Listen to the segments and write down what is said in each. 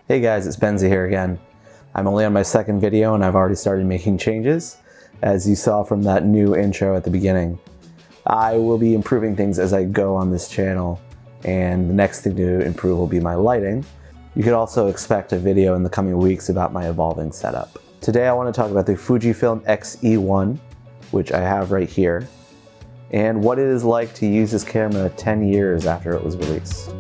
Hey guys, it's Benzie here again. I'm only on my second video and I've already started making changes, as you saw from that new intro at the beginning. I will be improving things as I go on this channel, and the next thing to improve will be my lighting. You could also expect a video in the coming weeks about my evolving setup. Today I want to talk about the Fujifilm X-E1, which I have right here, and what it is like to use this camera 10 years after it was released.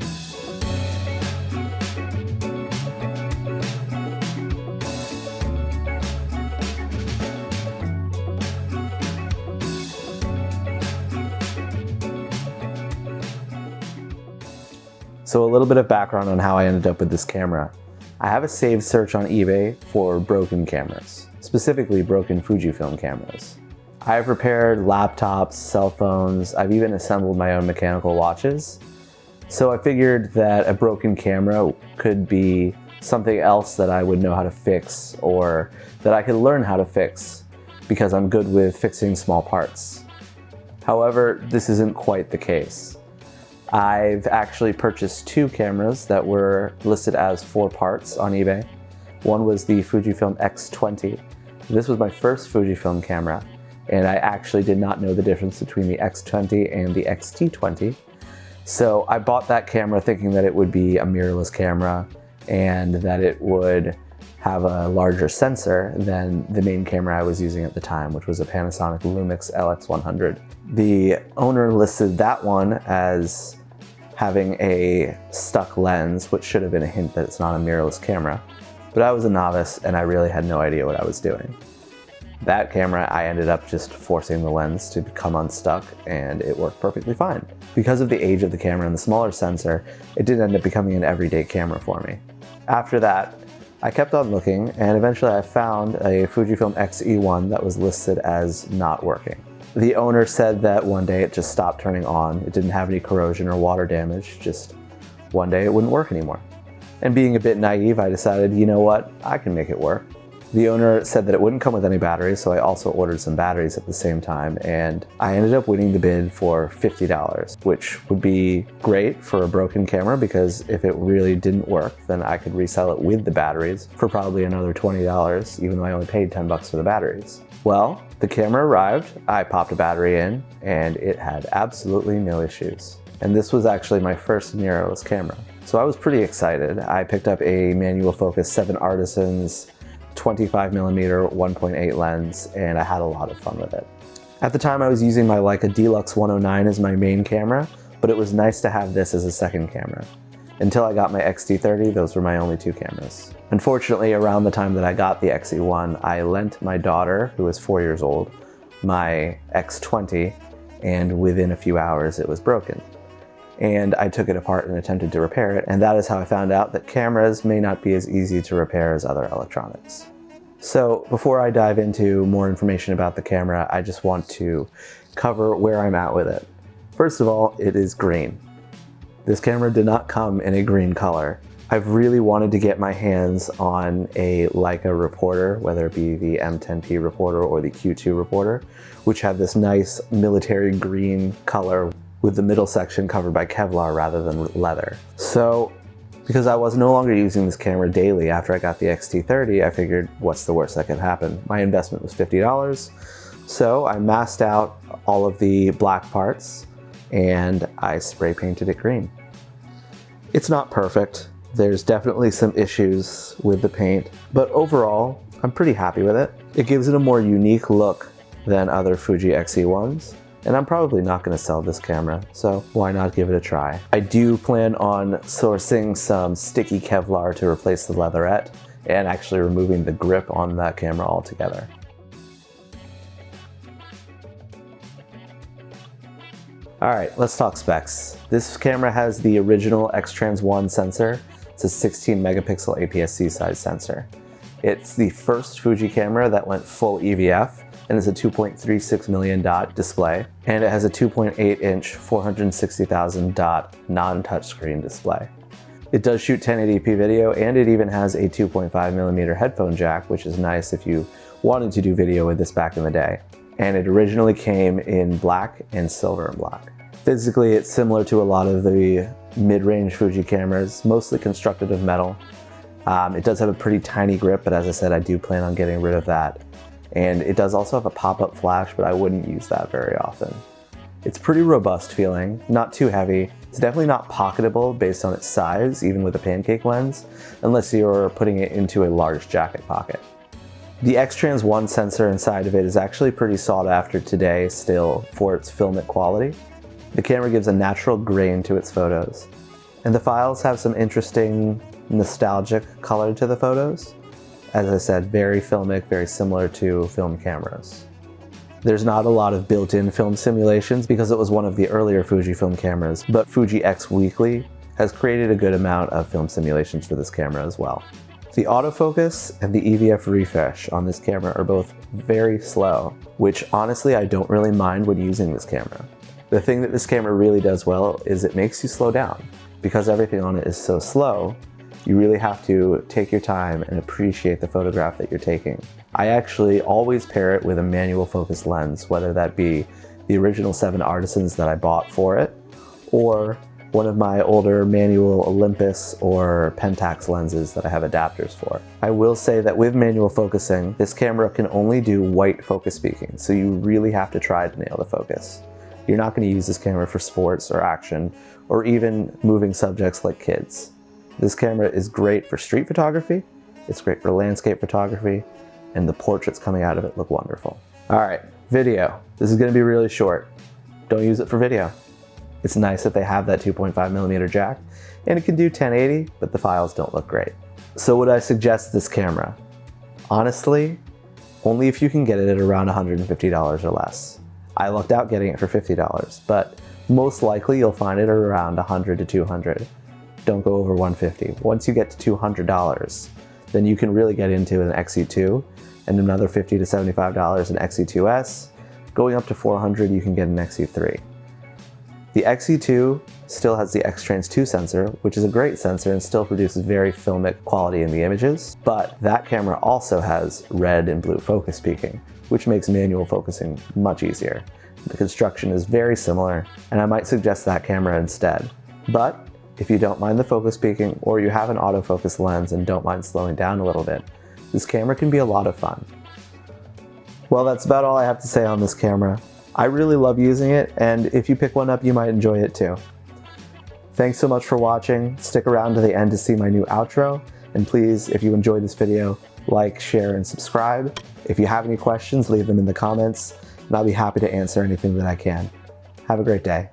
So a little bit of background on how I ended up with this camera. I have a saved search on eBay for broken cameras, specifically broken Fujifilm cameras. I've repaired laptops, cell phones, I've even assembled my own mechanical watches. So I figured that a broken camera could be something else that I would know how to fix, or that I could learn how to fix, because I'm good with fixing small parts. However, this isn't quite the case. I've actually purchased two cameras that were listed as 4 parts on eBay. One was the Fujifilm X-20. This was my first Fujifilm camera, and I actually did not know the difference between the X-20 and the X-T20. So I bought that camera thinking that it would be a mirrorless camera and that it would have a larger sensor than the main camera I was using at the time, which was a Panasonic Lumix LX100. The owner listed that one as having a stuck lens, which should have been a hint that it's not a mirrorless camera. But I was a novice and I really had no idea what I was doing. That camera, I ended up just forcing the lens to become unstuck, and it worked perfectly fine. Because of the age of the camera and the smaller sensor, it did end up becoming an everyday camera for me. After that, I kept on looking, and eventually I found a Fujifilm X-E1 that was listed as not working. The owner said that one day it just stopped turning on. It didn't have any corrosion or water damage, just one day it wouldn't work anymore. And being a bit naive, I decided, you know what, I can make it work. The owner said that it wouldn't come with any batteries, so I also ordered some batteries at the same time, and I ended up winning the bid for $50, which would be great for a broken camera, because if it really didn't work, then I could resell it with the batteries for probably another $20, even though I only paid 10 bucks for the batteries. Well, the camera arrived, I popped a battery in, and it had absolutely no issues. And this was actually my first mirrorless camera. So I was pretty excited. I picked up a manual focus 7 Artisans 25mm 1.8 lens, and I had a lot of fun with it. At the time I was using my Leica Deluxe 109 as my main camera, but it was nice to have this as a second camera. Until I got my X-T30, those were my only 2 cameras. Unfortunately, around the time that I got the X-E1, I lent my daughter, who was 4 years old, my X-20, and within a few hours it was broken. And I took it apart and attempted to repair it, and that is how I found out that cameras may not be as easy to repair as other electronics. So before I dive into more information about the camera, I just want to cover where I'm at with it. First of all, it is green. This camera did not come in a green color. I've really wanted to get my hands on a Leica reporter, whether it be the M10P reporter or the Q2 reporter, which had this nice military green color with the middle section covered by Kevlar rather than leather. So, because I was no longer using this camera daily after I got the X-T30, I figured, what's the worst that could happen? My investment was $50, so I masked out all of the black parts and I spray painted it green. It's not perfect. There's definitely some issues with the paint, but overall, I'm pretty happy with it. It gives it a more unique look than other Fuji X-E1s. And I'm probably not going to sell this camera, so why not give it a try? I do plan on sourcing some sticky Kevlar to replace the leatherette, and actually removing the grip on that camera altogether. Alright, let's talk specs. This camera has the original X-Trans1 sensor. It's a 16 megapixel APS-C size sensor. It's the first Fuji camera that went full EVF, and it's a 2.36 million dot display, and it has a 2.8 inch 460,000 dot non-touchscreen display. It does shoot 1080p video, and it even has a 2.5mm headphone jack, which is nice if you wanted to do video with this back in the day. And it originally came in black and silver and black. Physically, it's similar to a lot of the mid-range Fuji cameras, mostly constructed of metal. It does have a pretty tiny grip, but as I said, I do plan on getting rid of that. And it does also have a pop-up flash, but I wouldn't use that very often. It's pretty robust feeling, not too heavy. It's definitely not pocketable based on its size, even with a pancake lens, unless you're putting it into a large jacket pocket. The X-Trans 1 sensor inside of it is actually pretty sought after today still for its filmic quality. The camera gives a natural grain to its photos, and the files have some interesting nostalgic color to the photos. As I said, very filmic, very similar to film cameras. There's not a lot of built-in film simulations because it was one of the earlier Fujifilm cameras, but Fuji X-Weekly has created a good amount of film simulations for this camera as well. The autofocus and the EVF refresh on this camera are both very slow, which honestly I don't really mind when using this camera. The thing that this camera really does well is it makes you slow down. Because everything on it is so slow, you really have to take your time and appreciate the photograph that you're taking. I actually always pair it with a manual focus lens, whether that be the original 7 Artisans that I bought for it, or one of my older manual Olympus or Pentax lenses that I have adapters for. I will say that with manual focusing, this camera can only do white focus peaking, so you really have to try to nail the focus. You're not going to use this camera for sports or action, or even moving subjects like kids. This camera is great for street photography, it's great for landscape photography, and the portraits coming out of it look wonderful. All right, video. This is gonna be really short. Don't use it for video. It's nice that they have that 2.5mm jack, and it can do 1080, but the files don't look great. So would I suggest this camera? Honestly, only if you can get it at around $150 or less. I lucked out getting it for $50, but most likely you'll find it at around $100 to $200. Don't go over $150. Once you get to $200, then you can really get into an X-E2, and another $50 to $75 an X-E2S. Going up to $400, you can get an X-E3. The X-E2 still has the X-Trans 2 sensor, which is a great sensor and still produces very filmic quality in the images, but that camera also has red and blue focus peaking, which makes manual focusing much easier. The construction is very similar, and I might suggest that camera instead. But if you don't mind the focus peaking, or you have an autofocus lens and don't mind slowing down a little bit, this camera can be a lot of fun. Well, that's about all I have to say on this camera. I really love using it, and if you pick one up, you might enjoy it too. Thanks so much for watching. Stick around to the end to see my new outro, and please, if you enjoyed this video, like, share, and subscribe. If you have any questions, leave them in the comments, and I'll be happy to answer anything that I can. Have a great day.